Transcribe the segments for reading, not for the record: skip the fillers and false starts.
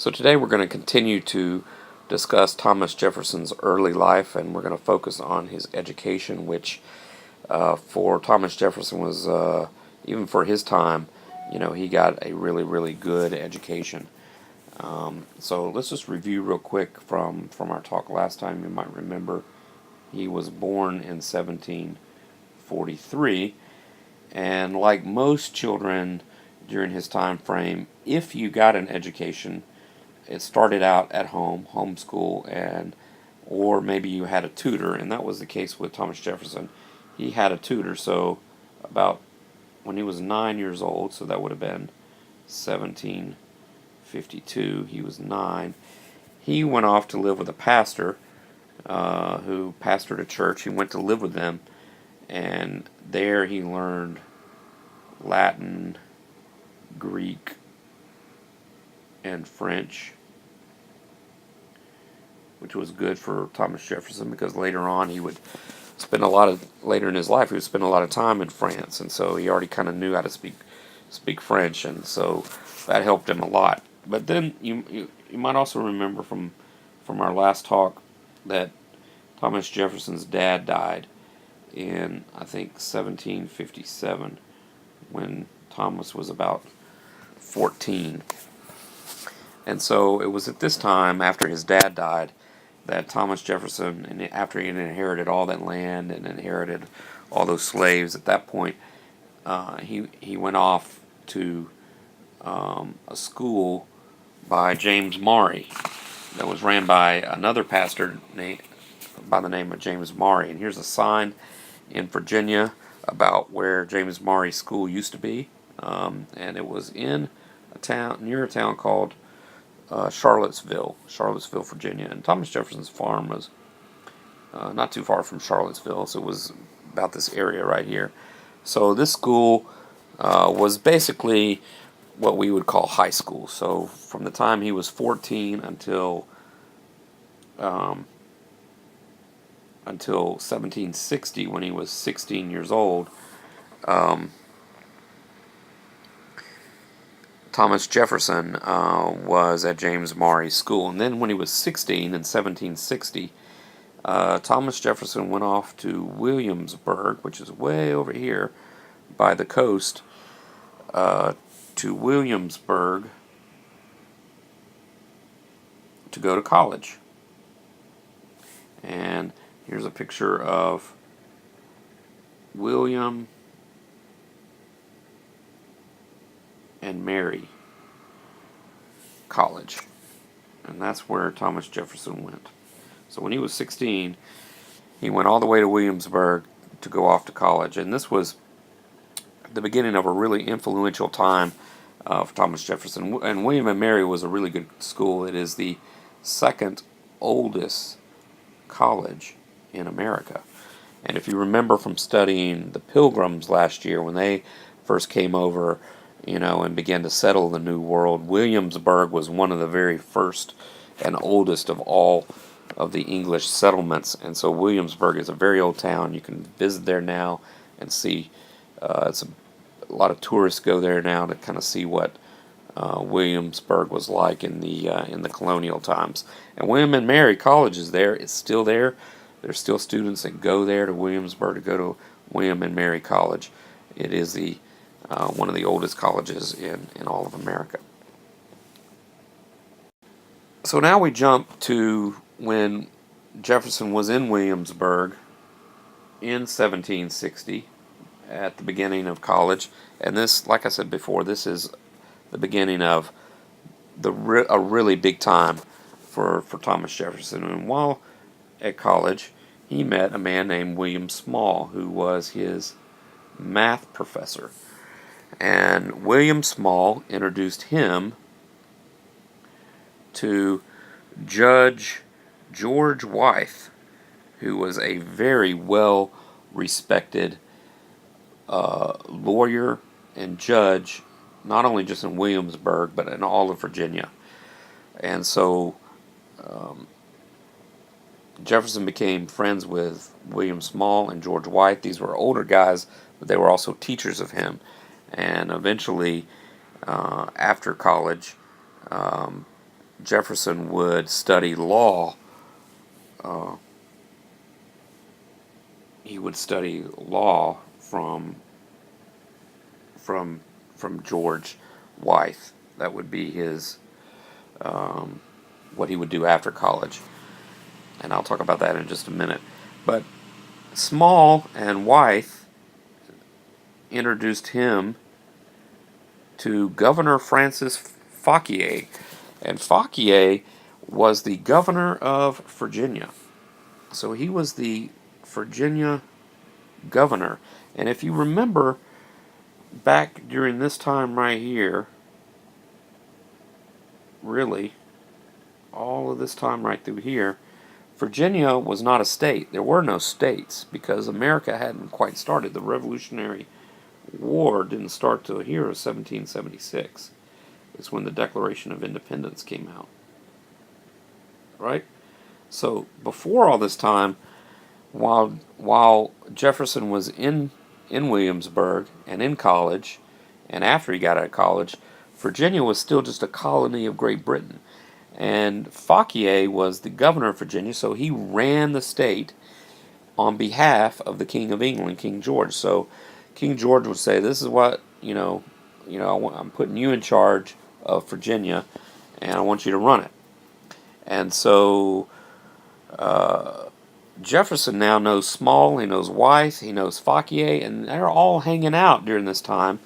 So today we're going to continue to discuss Thomas Jefferson's early life, and we're going to focus on his education, which for Thomas Jefferson was, even for his time, he got a really, really good education. So let's just review real quick from our talk last time. You might remember he was born in 1743, and like most children during his time frame, if you got an education, it started out at home, homeschool, or maybe you had a tutor, and that was the case with Thomas Jefferson. He had a tutor, so about when he was 9 years old, so that would have been 1752, he was 9. He went off to live with a pastor who pastored a church. He went to live with them, and there he learned Latin, Greek, and French, which was good for Thomas Jefferson because later on he would later in his life he would spend a lot of time in France, and so he already kind of knew how to speak French, and so that helped him a lot. But then you might also remember from our last talk that Thomas Jefferson's dad died in, I think, 1757, when Thomas was about 14. And so it was at this time, after his dad died, that Thomas Jefferson, and after he had inherited all that land and inherited all those slaves, at that point, he went off to a school by James Maury that was ran by another pastor by the name of James Maury. And here's a sign in Virginia about where James Maury's school used to be, and it was in near a town called Charlottesville, Virginia. And Thomas Jefferson's farm was not too far from Charlottesville, so it was about this area right here. So this school was basically what we would call high school. So from the time he was 14 until 1760, when he was 16 years old, Thomas Jefferson was at James Maury's school. And then when he was 16 in 1760, Thomas Jefferson went off to Williamsburg, which is way over here by the coast, to Williamsburg to go to college. And here's a picture of William and Mary College, and that's where Thomas Jefferson went. So when he was 16, he went all the way to Williamsburg to go off to college, and this was the beginning of a really influential time for Thomas Jefferson. And William and Mary was a really good school. It is the second oldest college in America. And if you remember from studying the Pilgrims last year, when they first came over, and began to settle the New World, Williamsburg was one of the very first and oldest of all of the English settlements. And so Williamsburg is a very old town. You can visit there now and see. A lot of tourists go there now to kind of see what Williamsburg was like in the colonial times. And William and Mary College is there. It's still there. There's still students that go there to Williamsburg to go to William and Mary College. It is one of the oldest colleges in all of America. So now we jump to when Jefferson was in Williamsburg in 1760 at the beginning of college. And this, like I said before, this is the beginning of a really big time for Thomas Jefferson. And while at college, he met a man named William Small, who was his math professor. And William Small introduced him to Judge George Wythe, who was a very well-respected lawyer and judge, not only just in Williamsburg, but in all of Virginia. And so Jefferson became friends with William Small and George Wythe. These were older guys, but they were also teachers of him. And eventually, after college, Jefferson would study law. Uh, he would study law from from George Wythe. That would be his what he would do after college, and I'll talk about that in just a minute. But Small and Wythe introduced him to Governor Francis Fauquier, and Fauquier was the governor of Virginia. So he was the Virginia governor. And if you remember, back during this time right here, really, all of this time right through here, Virginia was not a state. There were no states because America hadn't quite started. The Revolutionary War didn't start till here in 1776. It's when the Declaration of Independence came out. Right? So before all this time, while Jefferson was in Williamsburg and in college, and after he got out of college, Virginia was still just a colony of Great Britain. And Fauquier was the governor of Virginia, so he ran the state on behalf of the King of England, King George. So King George would say, "This is what I'm putting you in charge of Virginia, and I want you to run it." And so Jefferson now knows Small, he knows Wythe, he knows Fauquier, and they're all hanging out during this time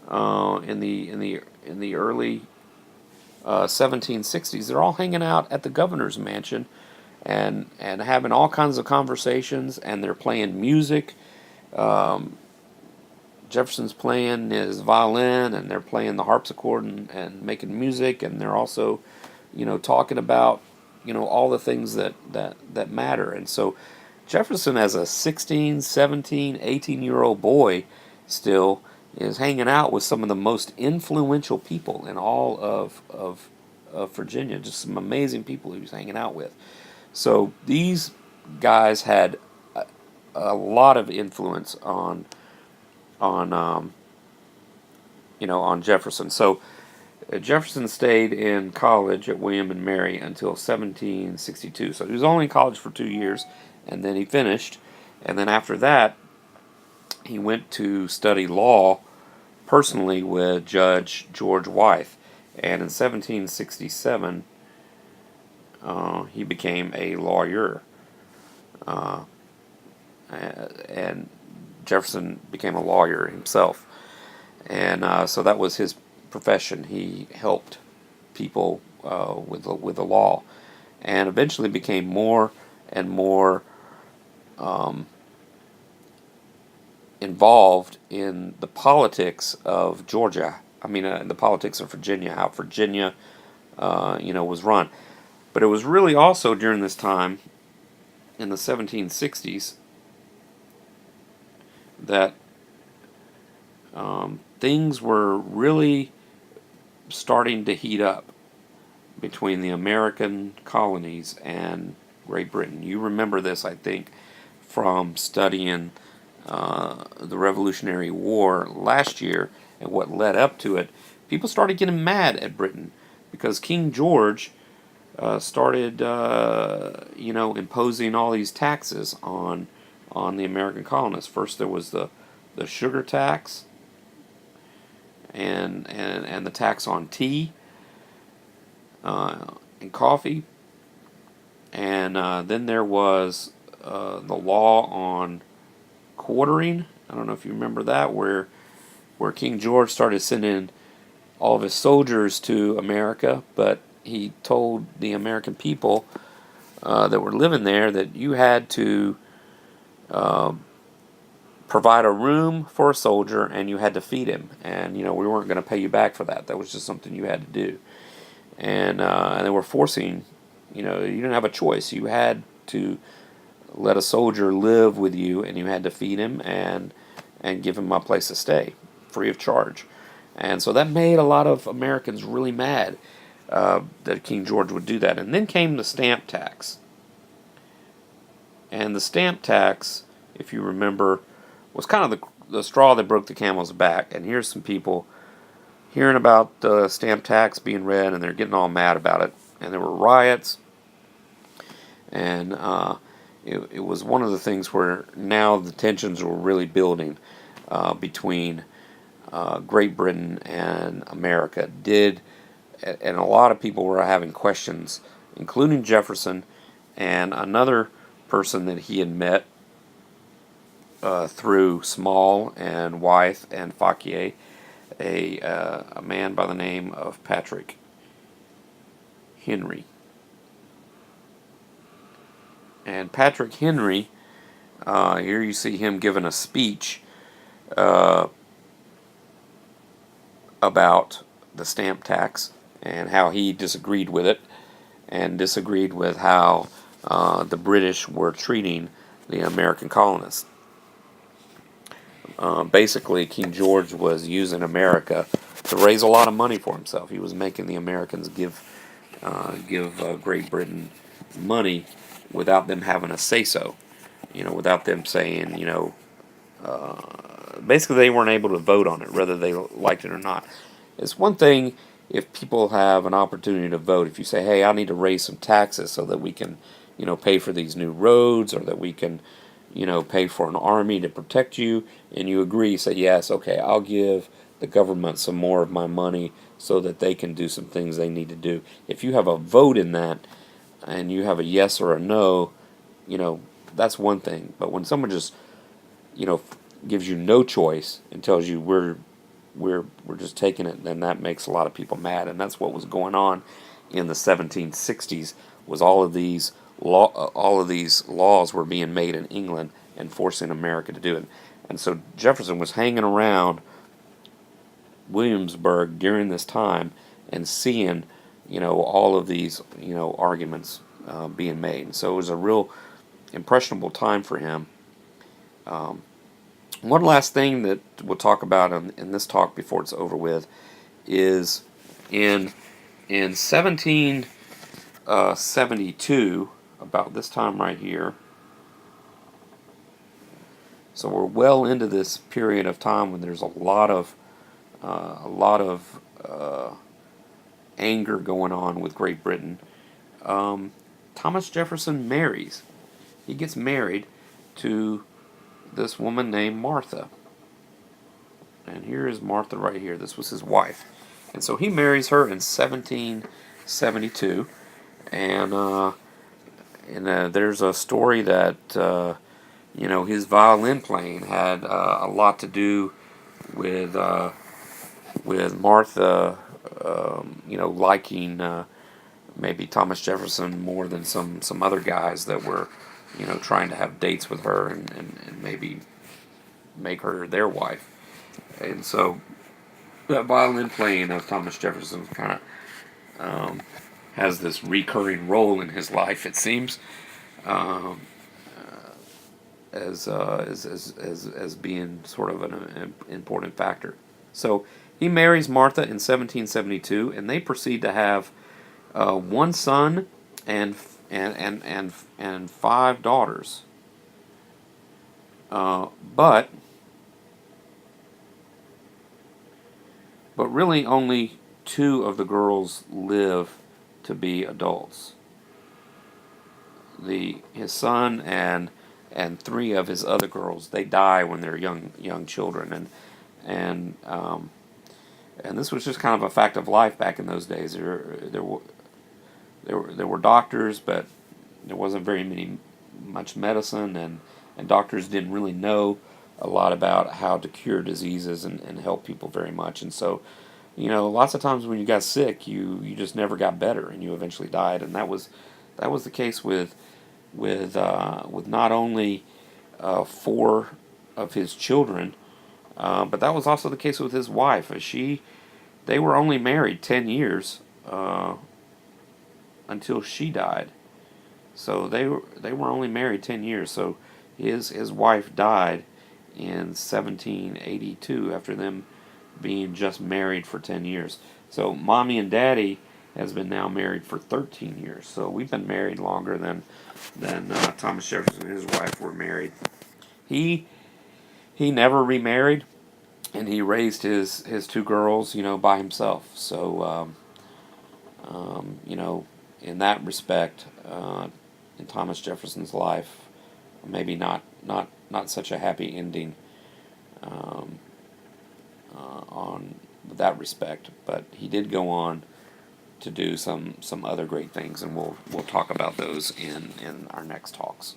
in the early 1760s. They're all hanging out at the governor's mansion and having all kinds of conversations, and they're playing music. Jefferson's playing his violin, and they're playing the harpsichord and making music, and they're also, talking about, all the things that matter. And so Jefferson, as a 16, 17, 18-year-old boy, still is hanging out with some of the most influential people in all of Virginia. Just some amazing people he was hanging out with. So these guys had a lot of influence on Jefferson. So Jefferson stayed in college at William and Mary until 1762. So he was only in college for 2 years, and then he finished. And then after that, he went to study law personally with Judge George Wythe. And in 1767, he became a lawyer. And Jefferson became a lawyer himself. And so that was his profession. He helped people with the law, and eventually became more and more involved in the politics of Georgia. The politics of Virginia, how Virginia, was run. But it was really also during this time, in the 1760s, that things were really starting to heat up between the American colonies and Great Britain. You remember this, I think, from studying the Revolutionary War last year and what led up to it. People started getting mad at Britain because King George started, imposing all these taxes on the American colonists. First, there was the sugar tax and the tax on tea and coffee, and then there was the law on quartering. I don't know if you remember that, where King George started sending all of his soldiers to America, but he told the American people that were living there that you had to provide a room for a soldier, and you had to feed him, and we weren't going to pay you back for that. That was just something you had to do, and they were forcing. You didn't have a choice. You had to let a soldier live with you, and you had to feed him and give him a place to stay, free of charge. And so that made a lot of Americans really mad that King George would do that. And then came the stamp tax. And the stamp tax, if you remember, was kind of the straw that broke the camel's back. And here's some people hearing about the stamp tax being read, and they're getting all mad about it. And there were riots, and it was one of the things where now the tensions were really building between Great Britain and America. And a lot of people were having questions, including Jefferson and another person that he had met through Small and Wythe and Fauquier, a man by the name of Patrick Henry. And Patrick Henry, here you see him giving a speech about the stamp tax and how he disagreed with it, and disagreed with how the British were treating the American colonists. Basically, King George was using America to raise a lot of money for himself. He was making the Americans give Great Britain money without them having a say-so. Without them saying, basically they weren't able to vote on it, whether they liked it or not. It's one thing if people have an opportunity to vote. If you say, hey, I need to raise some taxes so that we can, pay for these new roads, or that we can, pay for an army to protect you, and you agree, you say, yes, okay, I'll give the government some more of my money so that they can do some things they need to do. If you have a vote in that, and you have a yes or a no, that's one thing. But when someone just, gives you no choice and tells you we're just taking it, then that makes a lot of people mad. And that's what was going on in the 1760s. Was all of these laws were being made in England and forcing America to do it. And so Jefferson was hanging around Williamsburg during this time and seeing, all of these, arguments being made. And so it was a real impressionable time for him. One last thing that we'll talk about in this talk before it's over with is in 1772, about this time right here. So we're well into this period of time when there's a lot of anger going on with Great Britain. Thomas Jefferson marries. He gets married to this woman named Martha. And here is Martha right here. This was his wife. And so he marries her in 1772. And there's a story that, his violin playing had a lot to do with Martha, liking maybe Thomas Jefferson more than some other guys that were, trying to have dates with her and maybe make her their wife. And so that violin playing of Thomas Jefferson kind of has this recurring role in his life, it seems, as being sort of an important factor. So he marries Martha in 1772, and they proceed to have one son and 5 daughters. But really only 2 of the girls live to be adults. His son and 3 of his other girls, they die when they're young children, and this was just kind of a fact of life back in those days. There were doctors, but there wasn't much medicine, and doctors didn't really know a lot about how to cure diseases and help people very much. And so, lots of times when you got sick, you just never got better, and you eventually died. And that was the case with not only 4 of his children, but that was also the case with his wife. They were only married 10 years until she died. So they were only married 10 years. So his wife died in 1782 after them being just married for 10 years. So Mommy and Daddy has been now married for 13 years. So we've been married longer than Thomas Jefferson and his wife were married. He never remarried, and he raised his two girls, by himself. So, in that respect, in Thomas Jefferson's life, maybe not such a happy ending um, on that respect, but he did go on to do some other great things, and we'll talk about those in our next talks.